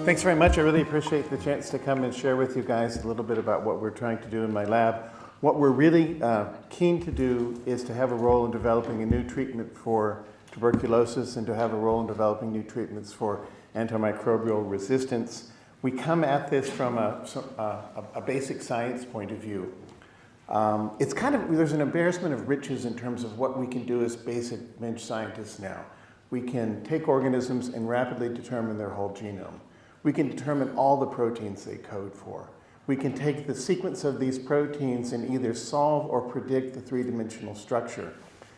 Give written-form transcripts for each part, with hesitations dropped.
Thanks very much. I really appreciate the chance to come and share with you guys a little bit about what we're trying to do in my lab. What we're really keen to do is to have a role in developing a new treatment for tuberculosis and to have a role in developing new treatments for antimicrobial resistance. We come at this from a basic science point of view. It's there's an embarrassment of riches in terms of what we can do as basic bench scientists now. We can take organisms and rapidly determine their whole genome. We can determine all the proteins they code for. We can take the sequence of these proteins and either solve or predict the three-dimensional structure.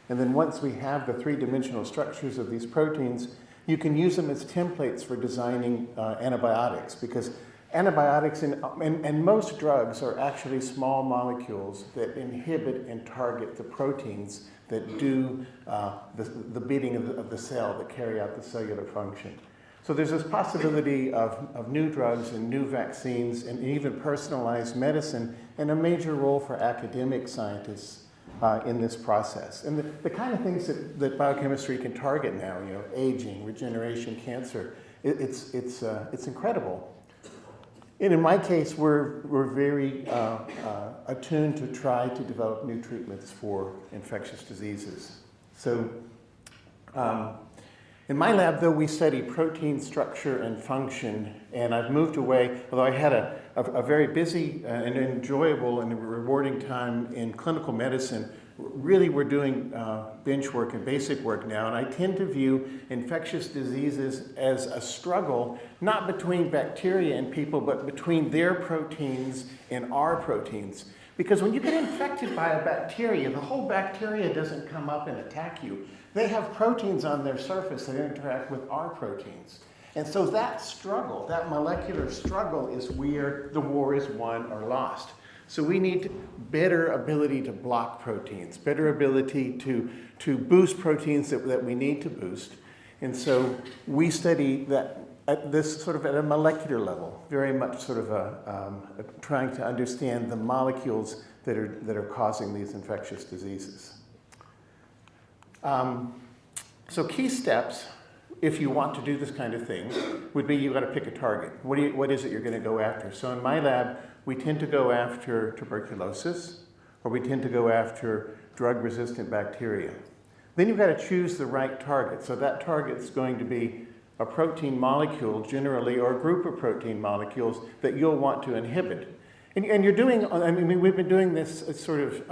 And then once we have the three-dimensional structures of these proteins, you can use them as templates for designing antibiotics, because antibiotics and most drugs are actually small molecules that inhibit and target the proteins that do the beating of the cell, that carry out the cellular function. So there's this possibility of new drugs and new vaccines and even personalized medicine, and a major role for academic scientists in this process. And the kind of things that biochemistry can target now, aging, regeneration, cancer, it's incredible. And in my case, we're very attuned to try to develop new treatments for infectious diseases. So in my lab, though, we study protein structure and function, and I've moved away, although I had a very busy and enjoyable and rewarding time in clinical medicine. Really, we're doing bench work and basic work now, and I tend to view infectious diseases as a struggle, not between bacteria and people, but between their proteins and our proteins. Because when you get infected by a bacteria, the whole bacteria doesn't come up and attack you. They have proteins on their surface that interact with our proteins. And so that struggle, that molecular struggle, is where the war is won or lost. So we need better ability to block proteins, better ability to boost proteins that we need to boost. And so we study that at this sort of at a molecular level, very much sort of trying to understand the molecules that are causing these infectious diseases. So key steps, if you want to do this kind of thing, would be you've got to pick a target. What is it you're going to go after? So in my lab, we tend to go after tuberculosis, or we tend to go after drug-resistant bacteria. Then you've got to choose the right target. So that target's going to be a protein molecule generally, or a group of protein molecules that you'll want to inhibit. And you're doing, we've been doing this sort of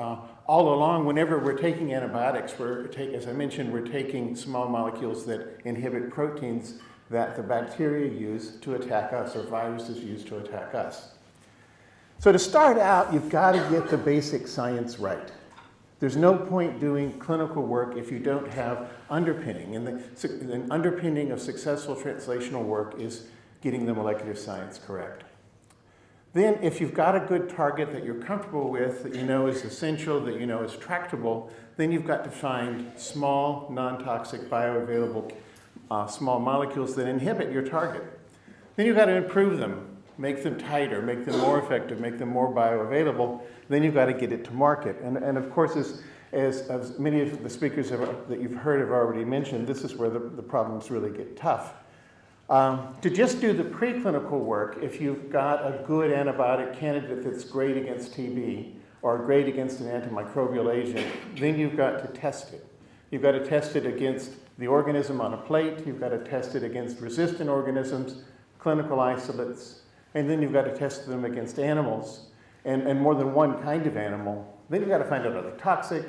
all along. Whenever we're taking antibiotics, as I mentioned, we're taking small molecules that inhibit proteins that the bacteria use to attack us, or viruses use to attack us. So to start out, you've got to get the basic science right. There's no point doing clinical work if you don't have underpinning. And the underpinning of successful translational work is getting the molecular science correct. Then, if you've got a good target that you're comfortable with, that you know is essential, that you know is tractable, then you've got to find small, non-toxic, bioavailable small molecules that inhibit your target. Then you've got to improve them, make them tighter, make them more effective, make them more bioavailable. Then you've got to get it to market. And of course, as many of the speakers that you've heard have already mentioned, this is where the problems really get tough. To just do the preclinical work, if you've got a good antibiotic candidate that's great against TB or great against an antimicrobial agent, then you've got to test it. You've got to test it against the organism on a plate. You've got to test it against resistant organisms, clinical isolates, and then you've got to test them against animals, and more than one kind of animal. Then you've got to find out are they toxic.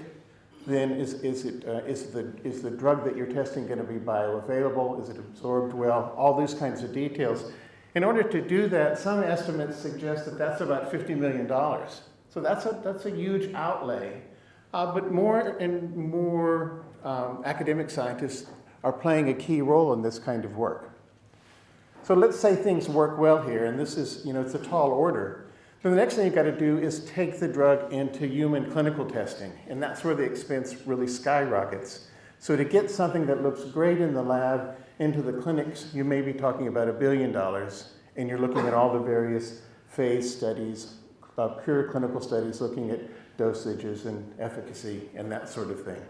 Then is the drug that you're testing going to be bioavailable? Is it absorbed well? All these kinds of details. In order to do that, some estimates suggest that that's about $50 million. So that's a huge outlay. But more and more academic scientists are playing a key role in this kind of work. So let's say things work well here, and this is, it's a tall order. So the next thing you've got to do is take the drug into human clinical testing, and that's where the expense really skyrockets. So to get something that looks great in the lab into the clinics, you may be talking about $1 billion, and you're looking at all the various phase studies, pure clinical studies, looking at dosages and efficacy and that sort of thing.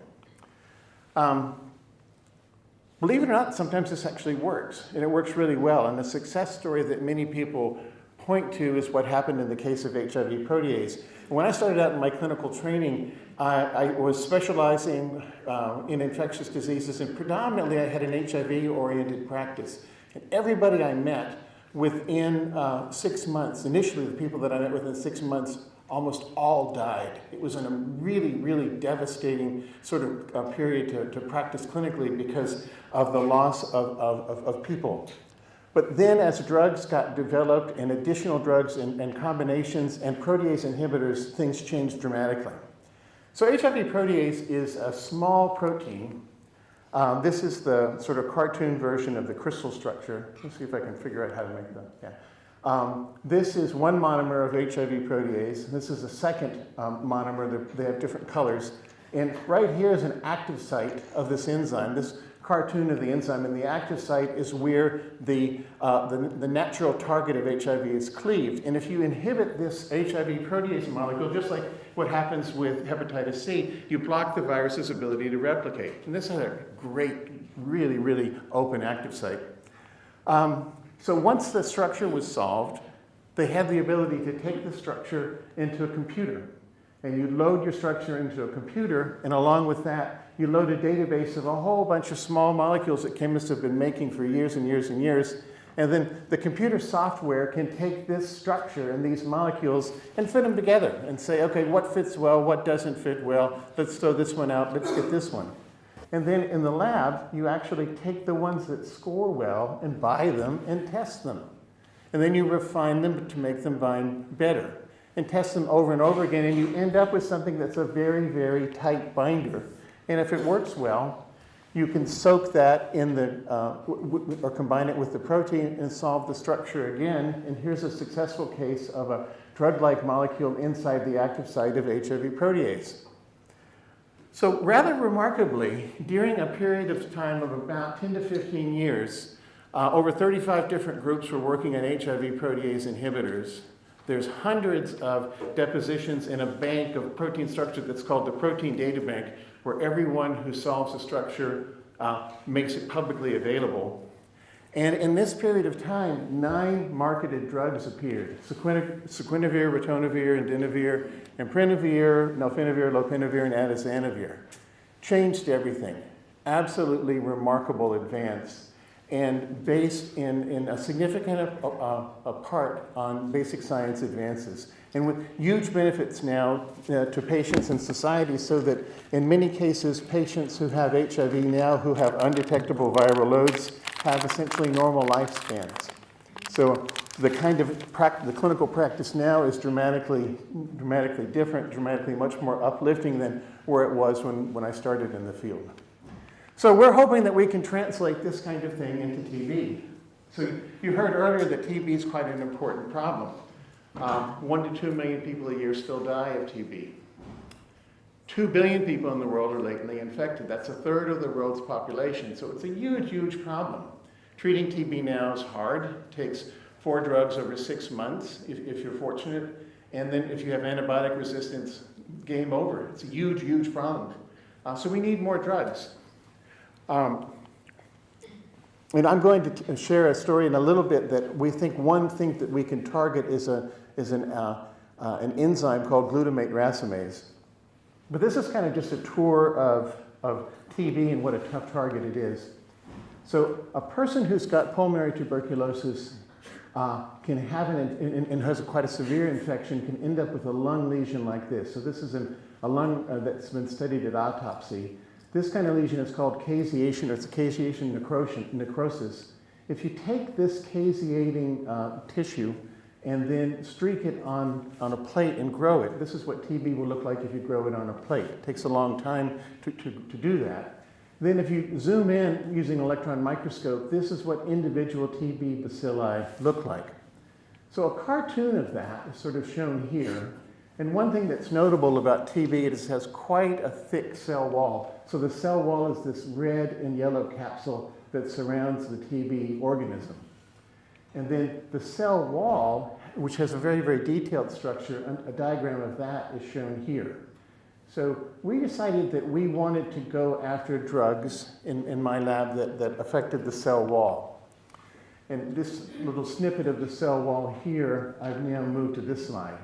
believe it or not, sometimes this actually works, and it works really well. And the success story that many people point to is what happened in the case of HIV protease. When I started out in my clinical training, I was specializing in infectious diseases, and predominantly I had an HIV-oriented practice. And everybody I met within 6 months, initially the people that I met within 6 months, almost all died. It was a really, really devastating sort of period to practice clinically because of the loss of people. But then as drugs got developed and additional drugs and combinations and protease inhibitors, things changed dramatically. So HIV protease is a small protein. This is the sort of cartoon version of the crystal structure. Let's see if I can figure out how to make that. Yeah. This is one monomer of HIV protease. This is a second monomer. They have different colors. And right here is an active site of this enzyme. This cartoon of the enzyme, and the active site is where the natural target of HIV is cleaved. And if you inhibit this HIV protease molecule, just like what happens with hepatitis C, you block the virus's ability to replicate. And this is a great, really, really open active site. So once the structure was solved, they had the ability to take the structure into a computer. And you load your structure into a computer, and along with that, you load a database of a whole bunch of small molecules that chemists have been making for years and years and years. And then the computer software can take this structure and these molecules and fit them together and say, okay, what fits well, what doesn't fit well, let's throw this one out, let's get this one. And then in the lab, you actually take the ones that score well and buy them and test them. And then you refine them to make them bind better. And test them over and over again, and you end up with something that's a very, very tight binder. And if it works well, you can soak that in the, or combine it with the protein and solve the structure again. And here's a successful case of a drug-like molecule inside the active site of HIV protease. So rather remarkably, during a period of time of about 10 to 15 years, over 35 different groups were working on HIV protease inhibitors. There's hundreds of depositions in a bank of protein structure that's called the Protein Data Bank, where everyone who solves a structure makes it publicly available. And in this period of time, 9 marketed drugs appeared: sequinavir, ritonavir, indinavir, imprinavir, nelfinavir, lopinavir, and atazanavir. Changed everything. Absolutely remarkable advance. And based in a significant part on basic science advances. And with huge benefits now to patients and society, so that in many cases, patients who have HIV now who have undetectable viral loads have essentially normal lifespans. So the kind of the clinical practice now is dramatically different, dramatically much more uplifting than where it was when I started in the field. So we're hoping that we can translate this kind of thing into TB. So you heard earlier that TB is quite an important problem. 1 to 2 million people a year still die of TB. 2 billion people in the world are latently infected. That's a third of the world's population. So it's a huge, huge problem. Treating TB now is hard. It takes 4 drugs over 6 months if you're fortunate. And then if you have antibiotic resistance, game over. It's a huge, huge problem. So we need more drugs. And I'm going to share a story in a little bit that we think one thing that we can target is an enzyme called glutamate racemase. But this is kind of just a tour of TB and what a tough target it is. So a person who's got pulmonary tuberculosis can have and has quite a severe infection, can end up with a lung lesion like this. So this is a lung that's been studied at autopsy. This kind of lesion is called caseation, or it's a caseation necrosis. If you take this caseating tissue and then streak it on a plate and grow it, this is what TB will look like if you grow it on a plate. It takes a long time to do that. Then if you zoom in using an electron microscope, this is what individual TB bacilli look like. So a cartoon of that is sort of shown here. And one thing that's notable about TB is it has quite a thick cell wall. So the cell wall is this red and yellow capsule that surrounds the TB organism. And then the cell wall, which has a very, very detailed structure, a diagram of that is shown here. So we decided that we wanted to go after drugs in my lab that affected the cell wall. And this little snippet of the cell wall here, I've now moved to this slide.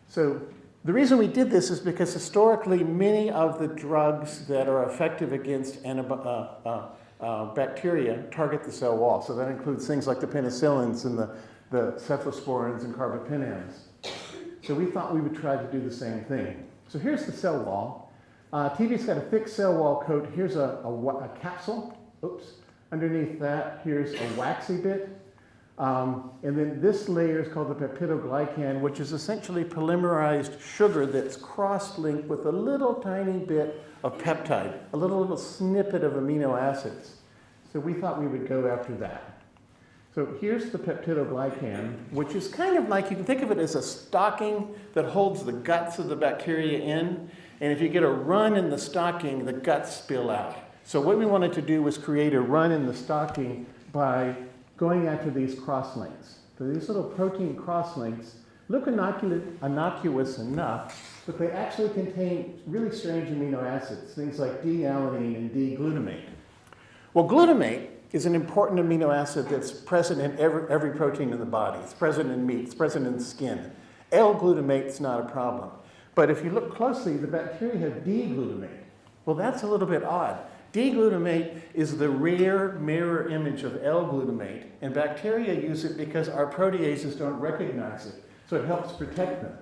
So the reason we did this is because historically many of the drugs that are effective against bacteria target the cell wall. So that includes things like the penicillins and the cephalosporins and carbapenems. So we thought we would try to do the same thing. So here's the cell wall. TB's got a thick cell wall coat. Here's a capsule. Oops. Underneath that, here's a waxy bit. And then this layer is called the peptidoglycan, which is essentially polymerized sugar that's cross-linked with a little tiny bit of peptide, a little snippet of amino acids. So we thought we would go after that. So here's the peptidoglycan, which is kind of like, you can think of it as a stocking that holds the guts of the bacteria in. And if you get a run in the stocking, the guts spill out. So what we wanted to do was create a run in the stocking by going after these crosslinks. So these little protein crosslinks look innocuous enough, but they actually contain really strange amino acids, things like D-alanine and D-glutamate. Well, glutamate is an important amino acid that's present in every protein in the body. It's present in meat, it's present in skin. L-glutamate is not a problem. But if you look closely, the bacteria have D-glutamate. Well, that's a little bit odd. D-glutamate is the rare mirror image of L-glutamate, and bacteria use it because our proteases don't recognize it, so it helps protect them.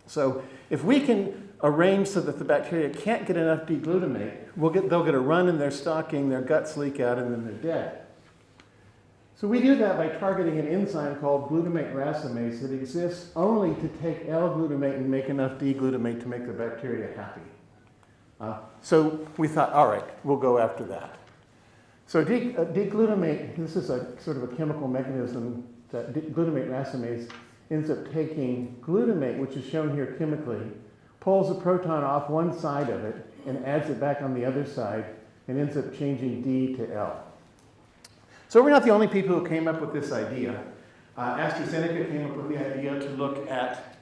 So if we can arrange so that the bacteria can't get enough D-glutamate, they'll get a run in their stocking, their guts leak out, and then they're dead. So we do that by targeting an enzyme called glutamate racemase that exists only to take L-glutamate and make enough D-glutamate to make the bacteria happy. So we thought, all right, we'll go after that. So D-glutamate, this is a sort of a chemical mechanism that glutamate racemase ends up taking glutamate, which is shown here chemically, pulls a proton off one side of it and adds it back on the other side and ends up changing D to L. So we're not the only people who came up with this idea. AstraZeneca came up with the idea to look at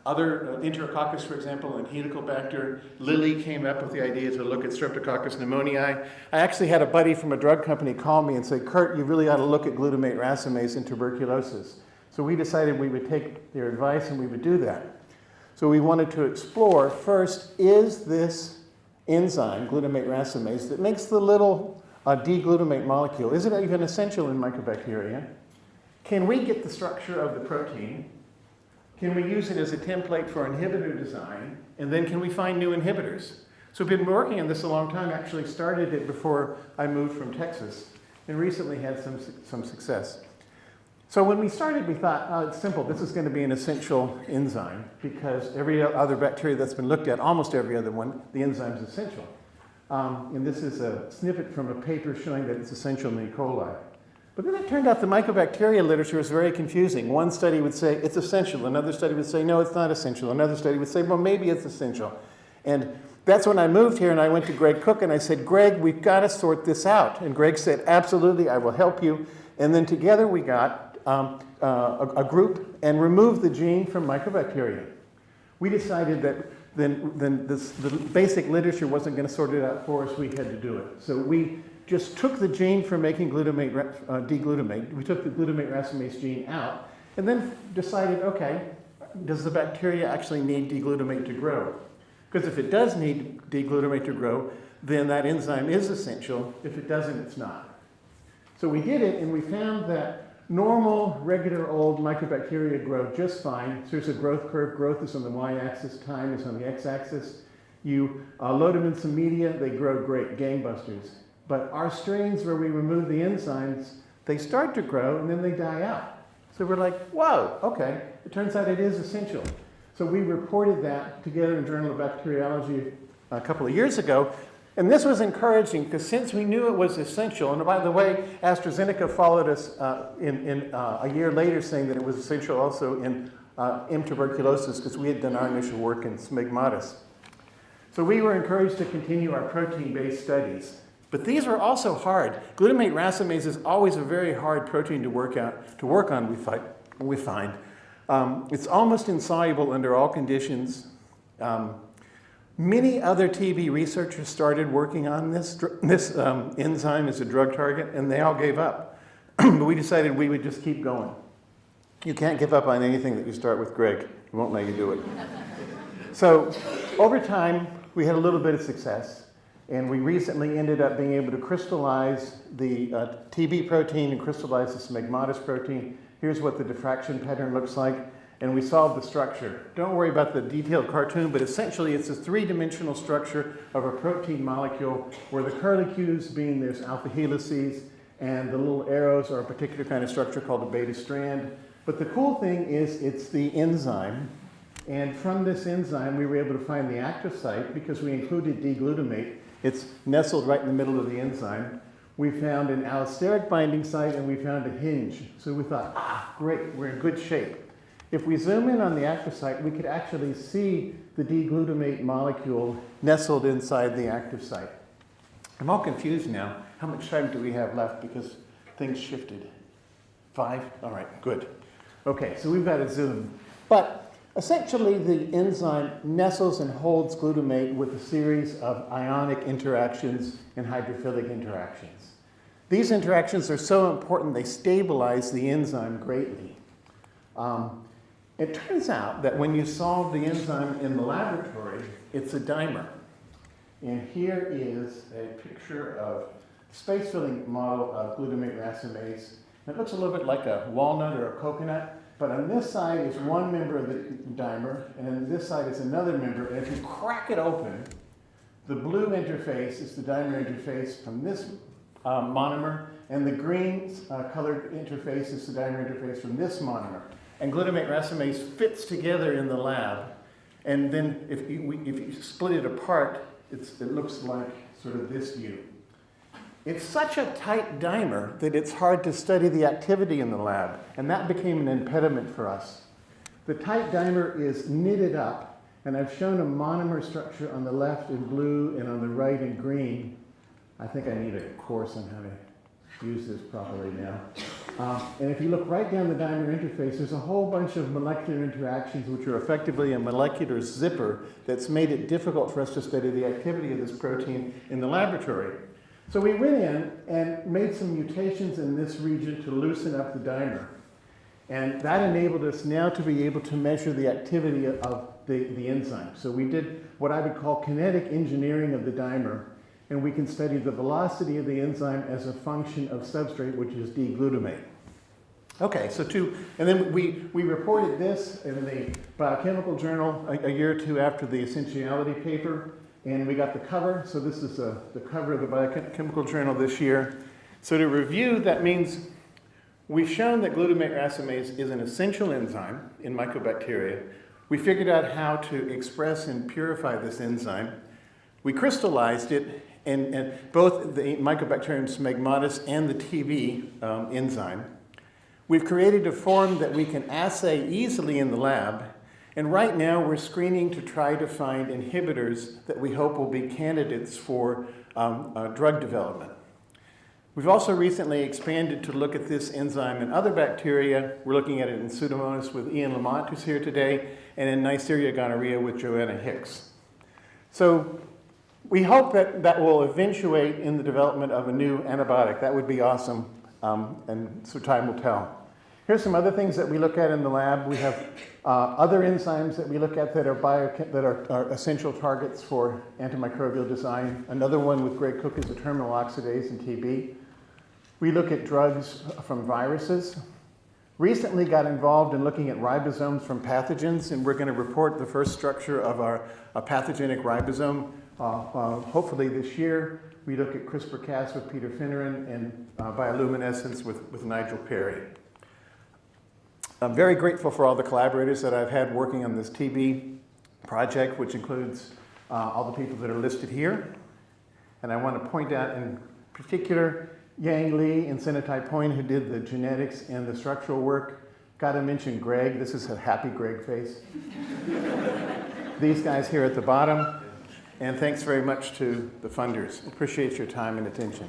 other Enterococcus, for example, and Helicobacter. Lilly came up with the idea to look at Streptococcus pneumoniae. I actually had a buddy from a drug company call me and say, Kurt, you really ought to look at glutamate racemase in tuberculosis. So we decided we would take their advice and we would do that. So we wanted to explore, first, is this enzyme, glutamate racemase, that makes the little D-glutamate molecule, is it even essential in mycobacteria? Can we get the structure of the protein? Can we use it as a template for inhibitor design? And then can we find new inhibitors? So we've been working on this a long time, actually started it before I moved from Texas, and recently had some success. So when we started, we thought, oh, it's simple. This is going to be an essential enzyme because every other bacteria that's been looked at, almost every other one, the enzyme is essential. And this is a snippet from a paper showing that it's essential in E. coli. But then it turned out the mycobacteria literature is very confusing. One study would say it's essential. Another study would say, no, it's not essential. Another study would say, well, maybe it's essential. And that's when I moved here and I went to Greg Cook and I said, Greg, we've got to sort this out. And Greg said, absolutely, I will help you. And then together we got a group and removed the gene from mycobacteria. We decided that then the basic literature wasn't going to sort it out for us. We had to do it. So we just took the gene for making glutamate, D-glutamate. We took the glutamate racemase gene out and then decided, okay, does the bacteria actually need D-glutamate to grow? Because if it does need D-glutamate to grow, then that enzyme is essential. If it doesn't, it's not. So we did it and we found that normal, regular old mycobacteria grow just fine. So here's a growth curve. Growth is on the y-axis, time is on the x-axis. You load them in some media, they grow great, gangbusters. But our strains where we remove the enzymes, they start to grow and then they die out. So we're like, whoa, okay, it turns out it is essential. So we reported that together in Journal of Bacteriology a couple of years ago. And this was encouraging because since we knew it was essential, and by the way, AstraZeneca followed us a year later saying that it was essential also in M. tuberculosis because we had done our initial work in smegmatis. So we were encouraged to continue our protein-based studies. But these were also hard. Glutamate racemase is always a very hard protein to work on, we find. It's almost insoluble under all conditions. Many other TB researchers started working on this enzyme as a drug target, and they all gave up. But we decided we would just keep going. You can't give up on anything that you start with Greg. He won't let you do it. So over time, we had a little bit of success, and we recently ended up being able to crystallize the TB protein and crystallize the smegmatis protein. Here's what the diffraction pattern looks like, and we solved the structure. Don't worry about the detailed cartoon, but essentially it's a three-dimensional structure of a protein molecule where the curlicues being there's alpha helices, and the little arrows are a particular kind of structure called a beta strand. But the cool thing is it's the enzyme. And from this enzyme, we were able to find the active site because we included D-glutamate. It's nestled right in the middle of the enzyme. We found an allosteric binding site, and we found a hinge. So we thought, great, we're in good shape. If we zoom in on the active site, we could actually see the D-glutamate molecule nestled inside the active site. I'm all confused now. How much time do we have left? Because things shifted. 5? All right, good. Okay, so we've got to zoom. But essentially, the enzyme nestles and holds glutamate with a series of ionic interactions and hydrophilic interactions. These interactions are so important, they stabilize the enzyme greatly. It turns out that when you solve the enzyme in the laboratory, it's a dimer. And here is a picture of a space-filling model of glutamate racemase. It looks a little bit like a walnut or a coconut, but on this side is one member of the dimer, and on this side is another member. And if you crack it open, the blue interface is the dimer interface from this monomer, and the green colored interface is the dimer interface from this monomer. And glutamate racemase fits together in the lab, and then if you split it apart, it looks like sort of this view. It's such a tight dimer that it's hard to study the activity in the lab, and that became an impediment for us. The tight dimer is knitted up, and I've shown a monomer structure on the left in blue and on the right in green. I think I need a course on how to use this properly now. And if you look right down the dimer interface, there's a whole bunch of molecular interactions which are effectively a molecular zipper that's made it difficult for us to study the activity of this protein in the laboratory. So we went in and made some mutations in this region to loosen up the dimer. And that enabled us now to be able to measure the activity of the enzyme. So we did what I would call kinetic engineering of the dimer, and we can study the velocity of the enzyme as a function of substrate, which is D-glutamate. Okay, and then we reported this in the biochemical journal a year or two after the essentiality paper, and we got the cover. So this is the cover of the biochemical journal this year. So to review, that means we've shown that glutamate racemase is an essential enzyme in mycobacteria. We figured out how to express and purify this enzyme. We crystallized it in both the Mycobacterium smegmatis and the TB enzyme. We've created a form that we can assay easily in the lab, and right now we're screening to try to find inhibitors that we hope will be candidates for drug development. We've also recently expanded to look at this enzyme in other bacteria. We're looking at it in Pseudomonas with Ian Lamont, who's here today, and in Neisseria gonorrhea with Joanna Hicks. So we hope that will eventuate in the development of a new antibiotic. That would be awesome, and so time will tell. Here's some other things that we look at in the lab. We have other enzymes that we look at that are essential targets for antimicrobial design. Another one with Greg Cook is a terminal oxidase in TB. We look at drugs from viruses. Recently got involved in looking at ribosomes from pathogens, and we're going to report the first structure of our pathogenic ribosome hopefully this year. We look at CRISPR-Cas with Peter Finneran and bioluminescence with Nigel Perry. I'm very grateful for all the collaborators that I've had working on this TB project, which includes all the people that are listed here. And I want to point out in particular Yang Li and Senatai Point, who did the genetics and the structural work. Got to mention Greg. This is a happy Greg face. These guys here at the bottom. And thanks very much to the funders. Appreciate your time and attention.